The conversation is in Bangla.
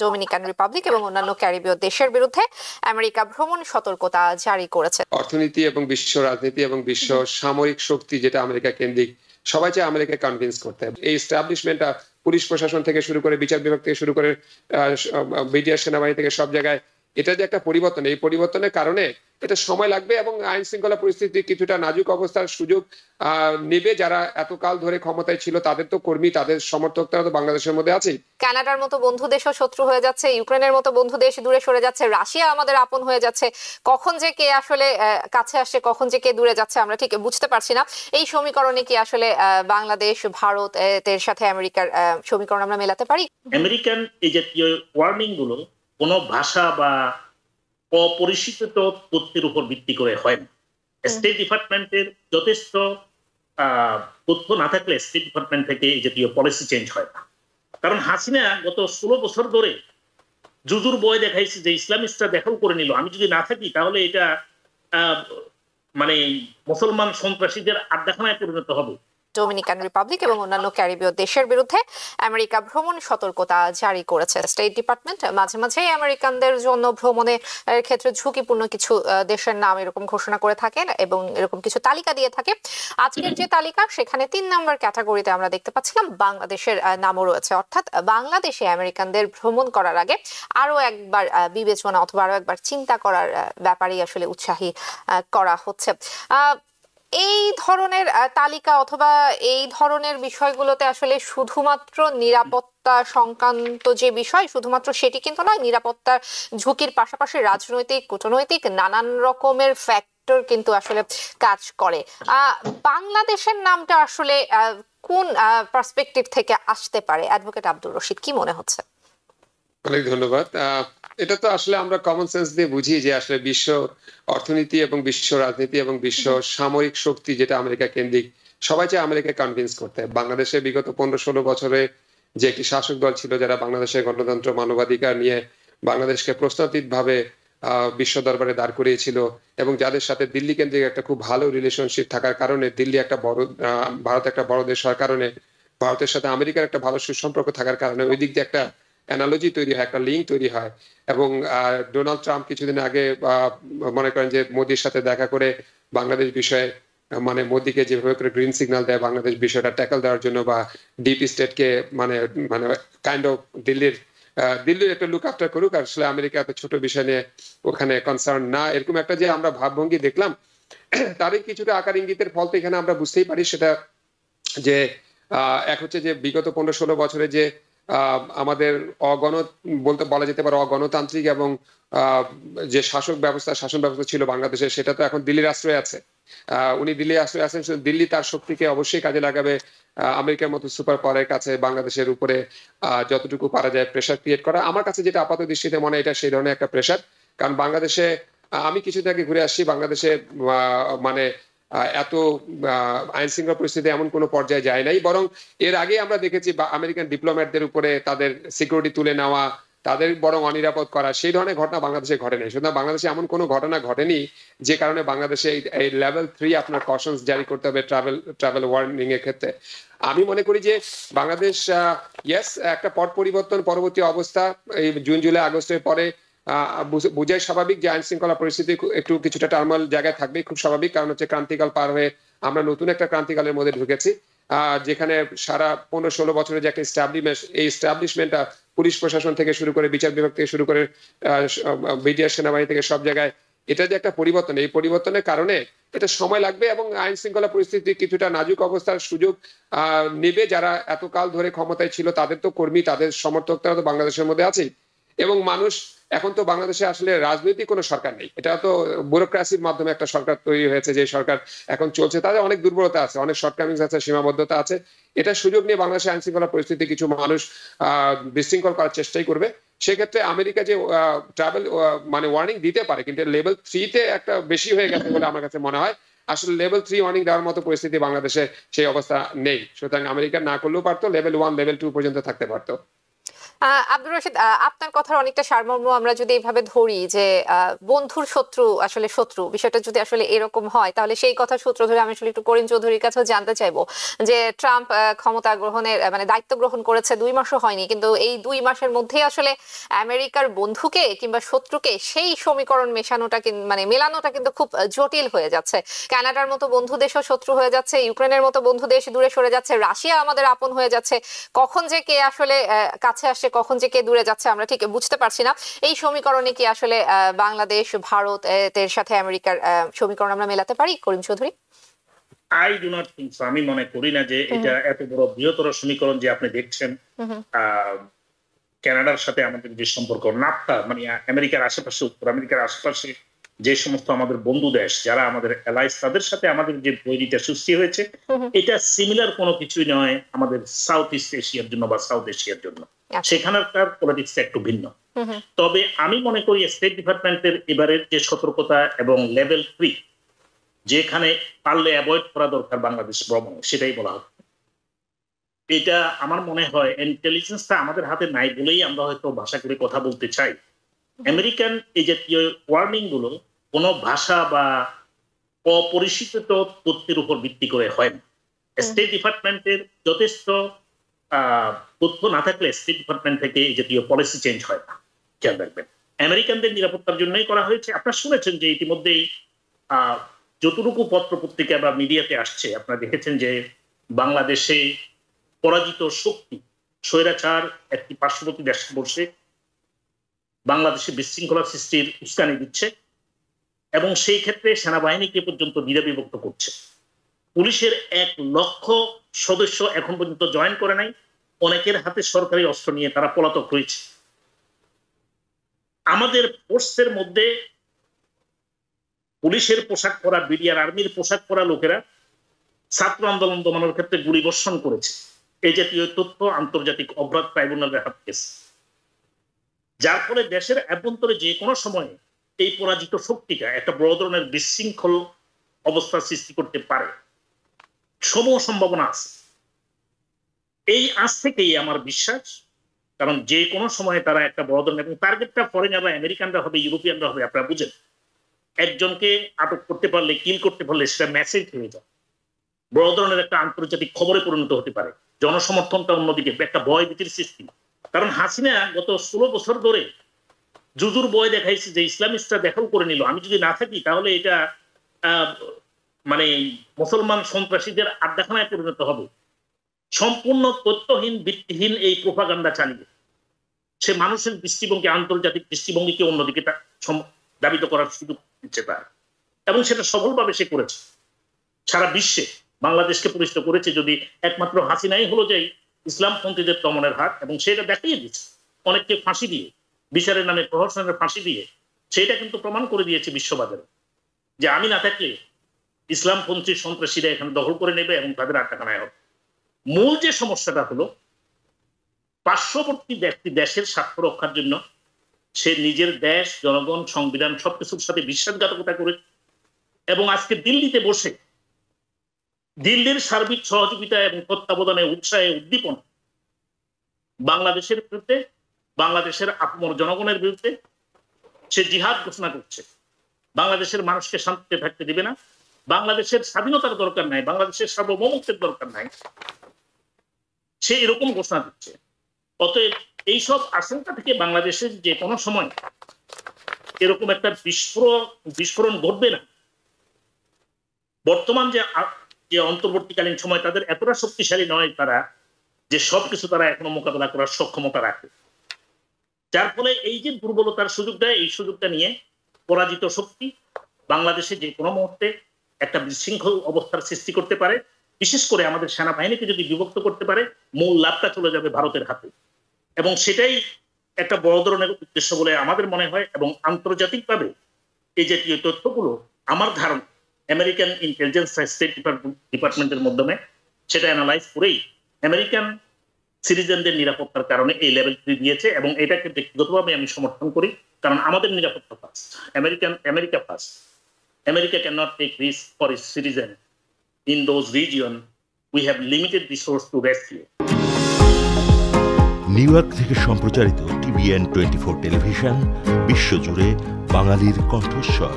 ডোমিনিকান রিপাবলিক এবং অন্যান্য ক্যারিবীয় দেশের বিরুদ্ধে আমেরিকা ভ্রমণ সতর্কতা জারি করেছে। অর্থনীতি এবং বিশ্ব রাজনীতি এবং বিশ্ব সামরিক শক্তি যেটা আমেরিকা কেন্দ্রিক, সবাই চায় আমেরিকা কনভিন্স করতে। এই এস্টাবলিশমেন্টটা পুলিশ প্রশাসন থেকে শুরু করে বিচার বিভাগ থেকে শুরু করে বিডিআর সেনাবাহিনী থেকে সব জায়গায় এটা যে একটা পরিবর্তন, এই পরিবর্তনের কারণে এটা সময় লাগবে এবং আইন শৃঙ্খলা পরিস্থিতি কিছুটা নাজুক অবস্থার সুযোগ নেবে। যারা এতকাল ধরে ক্ষমতায় ছিল তাদের তো কর্মী, তাদের সমর্থক তারা তো বাংলাদেশের মধ্যে আছে। কানাডার মতো বন্ধু দেশও শত্রু হয়ে যাচ্ছে, ইউক্রেনের মতো বন্ধু দেশ দূরে সরে যাচ্ছে, রাশিয়া আমাদের আপন হয়ে যাচ্ছে। কখন যে কে আসলে কাছে আসছে, কখন যে কে দূরে যাচ্ছে আমরা ঠিক বুঝতে পারছি না। এই সমীকরণে কি আসলে বাংলাদেশ ভারত এর সাথে আমেরিকার সমীকরণ আমরা মেলাতে পারি? আমেরিকান এই জাতীয় ওয়ার্নিং গুলো কোনো ভাষা বা অপরিচিত তথ্যের উপর ভিত্তি করে হয় না। স্টেট ডিপার্টমেন্টের যথেষ্ট তথ্য না থাকলে স্টেট ডিপার্টমেন্ট থেকে এই জাতীয় পলিসি চেঞ্জ হয় না। কারণ হাসিনা গত 16 বছর ধরে জুজুর বয় দেখাইছে যে ইসলামিস্টরা দখল করে নিল, আমি যদি না থাকি তাহলে এটা মানে মুসলমান সন্ত্রাসীদের আড্ডাখানায় পরিণত হবে। ডোমিনিকান রিপাবলিক এবং অন্যান্য ক্যারিবীয় দেশের বিরুদ্ধে আমেরিকা ভ্রমণ সতর্কতা জারি করেছে স্টেট ডিপার্টমেন্ট। মাঝে মাঝেই আমেরিকানদের জন্য ভ্রমণের ক্ষেত্রে ঝুঁকিপূর্ণ কিছু দেশের নাম এরকম ঘোষণা করে থাকেন এবং এরকম কিছু তালিকা দিয়ে থাকে। আজকের যে তালিকা সেখানে 3 নম্বর ক্যাটাগরিতে আমরা দেখতে পাচ্ছিলাম বাংলাদেশের নামও রয়েছে, অর্থাৎ বাংলাদেশে আমেরিকানদের ভ্রমণ করার আগে আরো একবার বিবেচনা অথবা আরো একবার চিন্তা করার ব্যাপারেই আসলে উৎসাহী করা হচ্ছে। এই ধরনের তালিকা অথবা এই ধরনের বিষয়গুলোতে আসলে শুধুমাত্র নিরাপত্তা সংক্রান্ত যে বিষয় শুধুমাত্র সেটি কিন্তু নয়, নিরাপত্তার ঝুঁকির পাশাপাশি রাজনৈতিক কূটনৈতিক নানান রকমের ফ্যাক্টর কিন্তু আসলে কাজ করে। বাংলাদেশের নামটা আসলে কোন পার্সপেক্টিভ থেকে আসতে পারে? অ্যাডভোকেট আব্দুর রশিদ, কি মনে হচ্ছে? অনেক ধন্যবাদ। এটা তো আসলে আমরা কমন সেন্স দিয়ে বুঝি যে আসলে বিশ্ব অর্থনীতি এবং বিশ্ব রাজনীতি এবং বিশ্ব সামরিক শক্তি যেটা আমেরিকা কেন্দ্রিক, সবাই চায় আমেরিকা কনভিন্স করতে। বাংলাদেশে বিগত 15-16 বছরে যে একটি শাসক দল ছিল যারা বাংলাদেশের গণতন্ত্র মানবাধিকার নিয়ে বাংলাদেশকে প্রশ্নাতীত ভাবে বিশ্ব দরবারে দাঁড় করিয়েছিল এবং যাদের সাথে দিল্লি কেন্দ্রিক একটা খুব ভালো রিলেশনশিপ থাকার কারণে, দিল্লি একটা বড় ভারত একটা বড় দেশ হওয়ার কারণে, ভারতের সাথে আমেরিকার একটা ভালো সুসম্পর্ক থাকার কারণে ওই দিক দিয়ে একটা অ্যানালজি তৈরি হয়, একটা লিঙ্ক তৈরি হয়। এবং ডোনাল্ড ট্রাম্প কিছুদিন আগে মনে করেন যে মোদির সাথে দেখা করে বাংলাদেশ বিষয়ে মানে মোদিকে যেভাবে করে গ্রিন সিগন্যাল দেয় বাংলাদেশ বিষয়টা ট্যাকল দেওয়ার জন্য বা ডিপ স্টেটকে মানে মানে কাইন্ড অফ দিল্লির একটা লুক আফটার করুক, আসলে আমেরিকা এত ছোট বিষয় নিয়ে ওখানে কনসার্ন না, এরকম একটা যে আমরা ভাবভঙ্গি দেখলাম তারই কিছুটা আকার ইঙ্গিতের ফল তো এখানে আমরা বুঝতেই পারি। সেটা যে এক হচ্ছে যে বিগত 15-16 বছরে যে আমাদের বলতে বলা যেতে পারে অগণতান্ত্রিক এবং যে শাসন ব্যবস্থা ছিল বাংলাদেশে, সেটা তো এখন দিল্লির আশ্রয়ে আছে। উনি দিল্লি আশ্রয়ে আছেন, দিল্লি তার শক্তিকে অবশ্যই কাজে লাগাবে আমেরিকার মতো সুপার পাওয়ারের কাছে বাংলাদেশের উপরে যতটুকু পারা যায় প্রেশার ক্রিয়েট করা। আমার কাছে যেটা আপাত দৃষ্টিতে মনে হয় এটা সেই ধরনের একটা প্রেশার। কারণ বাংলাদেশে আমি কিছুদিন আগে ঘুরে আসছি, বাংলাদেশে মানে এত আইন শৃঙ্খলা পরিস্থিতি এমন কোনো পর্যায়ে যায় নাই, বরং এর আগে আমরা দেখেছি আমেরিকান ডিপ্লোম্যাটদের উপরে তাদের সিকিউরিটি তুলে নেওয়া, তাদের বরং অনিরাপদ করা, সেই ধরনের ঘটনা বাংলাদেশে ঘটে নাই। সুতরাং বাংলাদেশে এমন কোনো ঘটনা ঘটেনি যে কারণে বাংলাদেশে এই লেভেল 3 আপনার কশনস জারি করতে হবে ট্রাভেল ওয়ার্নিং এর ক্ষেত্রে। আমি মনে করি যে বাংলাদেশ ইয়েস একটা পট পরিবর্তন পরবর্তী অবস্থা এই জুন জুলাই আগস্টের পরে বুঝাই স্বাভাবিক যে আইন শৃঙ্খলা পরিস্থিতি একটু কিছুটা টার্মাল জায়গায় থাকবে, খুব স্বাভাবিক। কারণ হচ্ছে ক্রান্তিকাল পার হয়ে আমরা নতুন একটা ক্রান্তিকালের মধ্যে ঢুকেছি, যেখানে সারা 15-16 বছরের যে একটা এই এস্টাবলিশমেন্টটা পুলিশ প্রশাসন থেকে শুরু করে বিচার বিভাগ থেকে শুরু করে বিডিআর সেনাবাহিনী থেকে সব জায়গায় এটা যে একটা পরিবর্তন, এই পরিবর্তনের কারণে এটা সময় লাগবে এবং আইন শৃঙ্খলা পরিস্থিতি কিছুটা নাজুক অবস্থার সুযোগ নেবে। যারা এতকাল ধরে ক্ষমতায় ছিল তাদের তো কর্মী, তাদের সমর্থক তারা তো বাংলাদেশের মধ্যে আছেই। এবং মানুষ এখন তো বাংলাদেশে আসলে রাজনৈতিক কোনো সরকার নেই, এটা তো ব্যুরোক্রাসির মাধ্যমে একটা সরকার তৈরি হয়েছে। যে সরকার এখন চলছে তাদের অনেক দুর্বলতা আছে, অনেক শর্টকামিংস আছে, সীমাবদ্ধতা আছে। এটা সুযোগ নিয়ে বাংলাদেশের আইন শৃঙ্খলা পরিস্থিতি কিছু মানুষ বিশৃঙ্খল করার চেষ্টাই করবে। সেক্ষেত্রে আমেরিকা যে ট্রাভেল মানে ওয়ার্নিং দিতে পারে, কিন্তু লেভেল 3-তে একটা বেশি হয়ে গেছে বলে আমার কাছে মনে হয়। আসলে লেভেল 3 ওয়ার্নিং দেওয়ার মতো পরিস্থিতি বাংলাদেশে সেই অবস্থা নেই। সুতরাং আমেরিকা না করলেও পারতো, লেভেল 1 লেভেল 2 পর্যন্ত থাকতে পারতো। আব্দুর রশিদ, আপনার কথার অনেকটা সারমর্ম আমরা যদি এইভাবে ধরি যে বন্ধুর শত্রু আসলে শত্রু, বিষয়টা যদি আসলে এরকম হয়, তাহলে সেই কথা সূত্র ধরে আমি আসলে একটু করিম চৌধুরীর কাছেও জানতে চাইবো যে ট্রাম্প ক্ষমতা গ্রহণের মানে দায়িত্ব গ্রহণ করেছে 2 মাসও হয়নি, কিন্তু এই 2 মাসের মধ্যে আসলে আমেরিকার বন্ধুকে কিংবা শত্রুকে সেই সমীকরণ মেশানোটা মানে মেলানোটা কিন্তু খুব জটিল হয়ে যাচ্ছে। কানাডার মতো বন্ধু দেশও শত্রু হয়ে যাচ্ছে, ইউক্রেনের মতো বন্ধু দেশ দূরে সরে যাচ্ছে, রাশিয়া আমাদের আপন হয়ে যাচ্ছে। কখন যে কে আসলে কাছে আসছে, কখন যে কে দূরে যাচ্ছে আমরা ঠিক বুঝতে পারছি না। এই সমীকরণে কি আসলে বাংলাদেশ, ভারত এর সাথে আমেরিকার সমীকরণ আমরা মেলাতে পারি, Karim Chowdhury? I do not think so. আমি মনে করি না যে এটা এত বড় বৃহত্তর সমীকরণ যে আপনি দেখছেন। কানাডার সাথে আমাদের যে সম্পর্ক, নাফটা মানে আমেরিকার আশেপাশে, উত্তর আমেরিকার আশেপাশে যে সমস্ত আমাদের বন্ধু দেশ যারা আমাদের অ্যালাইস, তাদের সাথে আমাদের যে বৈরিতা সৃষ্টি হয়েছে, এটা সিমিলার কোনো কিছুই নয় আমাদের সাউথ ইস্ট এশিয়ার জন্য বা সাউথ এশিয়ার জন্য। সেখানকার পলিটিক্স একটু ভিন্ন। তবে আমি মনে করি স্টেট ডিপার্টমেন্টের এবারের যে সতর্কতা এবং লেভেল 3, যেখানে পারলে অ্যাভয়েড করা দরকার বাংলাদেশ ভ্রমণ, সেটাই বলা হচ্ছে। এটা আমার মনে হয় ইন্টেলিজেন্সটা আমাদের হাতে নাই বলেই আমরা হয়তো ভাষা করে কথা বলতে চাই। আমেরিকান এই জাতীয় ওয়ার্নিং গুলো কোনো ভাষা বা অপরিচিত তথ্যের উপর ভিত্তি করে হয় না। স্টেট ডিপার্টমেন্টের যথেষ্ট তথ্য না থাকলে স্টেট ডিপার্টমেন্ট থেকে এই জাতীয় পলিসি চেঞ্জ হয় না, খেয়াল রাখবেন। আমেরিকানদের নিরাপত্তার জন্যই করা হয়েছে। আপনারা শুনেছেন যে ইতিমধ্যেই যতটুকু পত্র পত্রিকা বা মিডিয়াতে আসছে, আপনারা দেখেছেন যে বাংলাদেশে পরাজিত শক্তি স্বৈরাচার একটি পার্শ্ববর্তী দেশে বসে বাংলাদেশে বিশৃঙ্খলা সৃষ্টির উস্কানি দিচ্ছে এবং সেই ক্ষেত্রে সেনাবাহিনীকে পর্যন্ত দ্বিধা বিভক্ত করছে। পুলিশের 1 লক্ষ সদস্য এখন পর্যন্ত জয়েন করে নাই, অনেকের হাতে সরকারি অস্ত্র নিয়ে তারা পলাতক রয়েছে। আমাদের ফোর্সের মধ্যে পুলিশের পোশাক পরা, বিডিআর আর্মির পোশাক পরা লোকেরা ছাত্র আন্দোলন দমানোর ক্ষেত্রে গুলি বর্ষণ করেছে। এই জাতীয় তথ্য আন্তর্জাতিক অপরাধ ট্রাইব্যুনালের হাতে গেছে, যার ফলে দেশের অভ্যন্তরে যে কোনো সময়ে এই পরাজিত শক্তিটা একটা বড় ধরনের বিশৃঙ্খল অবস্থা সৃষ্টি করতে পারে, সমূহ সম্ভাবনা আছে। এই আজ থেকেই আমার বিশ্বাস, কারণ যে কোনো সময়ে তারা একটা বড় ধরনের, এবং টার্গেটটা ফরেনাররা, আমেরিকানরা হবে, ইউরোপিয়ানরা হবে। আপনারা বুঝেন, একজনকে আটক করতে পারলে, কিল করতে পারলে সেটা মেসেজ হয়ে যায়, বড় ধরনের একটা আন্তর্জাতিক খবরে পরিণত হতে পারে। জনসমর্থনটা অন্যদিকে একটা ভয় ভীতির সৃষ্টি। কারণ হাসিনা গত 16 বছর ধরে জুজুর ভয় দেখাইছে যে ইসলামিস্টরা দখল করে নিল, আমি যদি না থাকি তাহলে এটা মানে মুসলমান সন্ত্রাসীদের আড্ডাখানায় পরিণত হবে। সম্পূর্ণ তথ্যহীন, ভিত্তিহীন এই প্রোপাগান্ডা চালিয়ে সে মানুষের দৃষ্টিভঙ্গি, আন্তর্জাতিক দৃষ্টিভঙ্গিকে অন্যদিকে দাবিত করার সুযোগ দিচ্ছে তার, এবং সেটা সফলভাবে সে করেছে। সারা বিশ্বে বাংলাদেশকে পরিচিত করেছে। যদি একমাত্র হাসিনাই হলো যে ইসলামপন্থীদের দমনের হাত, এবং সেটা দেখিয়ে দিচ্ছে অনেককে ফাঁসি দিয়ে, বিচারের নামে প্রহসনের ফাঁসি দিয়ে। সেটা কিন্তু প্রমাণ করে দিয়েছে বিশ্ববাজারে যে আমি না থাকলে ইসলামপন্থী সন্ত্রাসীরা এখানে দখল করে নেবে এবং তাদের আটকানায় হবে। মূল যে সমস্যাটা হলো, পার্শ্ববর্তী ব্যক্তি দেশের স্বার্থ রক্ষার জন্য সে নিজের দেশ, জনগণ, সংবিধান সবকিছুর সাথে বিশ্বাসঘাতকতা করে, এবং আজকে দিল্লিতে বসে দিল্লির সার্বিক সহযোগিতা এবং তত্ত্বাবধানে, উৎসাহে, উদ্দীপন বাংলাদেশের বিরুদ্ধে, বাংলাদেশের আপমর জনগণের বিরুদ্ধে সে জিহাদ ঘোষণা করছে। বাংলাদেশের মানুষকে শান্তিতে থাকতে দিবে না, বাংলাদেশের স্বাধীনতার দরকার নাই, বাংলাদেশের সার্বভৌমত্বের দরকার নাই, সে এরকম ঘোষণা দিচ্ছে। অতএব এইসব আশঙ্কা থেকে বাংলাদেশের যে কোনো সময় এরকম একটা বিস্ফোরণ ঘটবে না। বর্তমান যে অন্তর্বর্তীকালীন সময় তাদের এতটা শক্তিশালী নয় তারা, যে সবকিছু তারা এখনো মোকাবেলা করার সক্ষমতা রাখে। যার ফলে এই যে দুর্বলতার সুযোগটা, এই সুযোগটা নিয়ে পরাজিত শক্তি বাংলাদেশে যে কোনো মুহূর্তে একটা বিশৃঙ্খল অবস্থার সৃষ্টি করতে পারে। বিশেষ করে আমাদের সেনাবাহিনীকে যদি বিভক্ত করতে পারে, মূল লাভটা চলে যাবে ভারতের হাতে, এবং সেটাই একটা বড় ধরনের উদ্দেশ্য বলে আমাদের মনে হয়। এবং আন্তর্জাতিকভাবে এই জাতীয় তথ্যগুলো আমার ধারণা আমেরিকান ইন্টেলিজেন্স স্টেট ডিপার্টমেন্টের মাধ্যমে সেটা অ্যানালাইজ করেই আমেরিকান সিটিজেনদের নিরাপত্তার কারণে এই লেভেল 3 দিয়েছে, এবং এটাকে ব্যক্তিগতভাবে আমি সমর্থন করি। কারণ আমাদের নিরাপত্তা first, America first. America cannot take risk for its citizen in those regions. We have limited resource to rescue. New York থেকে সম্প্রচারিত TVN 24 টেলিভিশন বিশ্বজুড়ে বাঙালির কণ্ঠস্বর।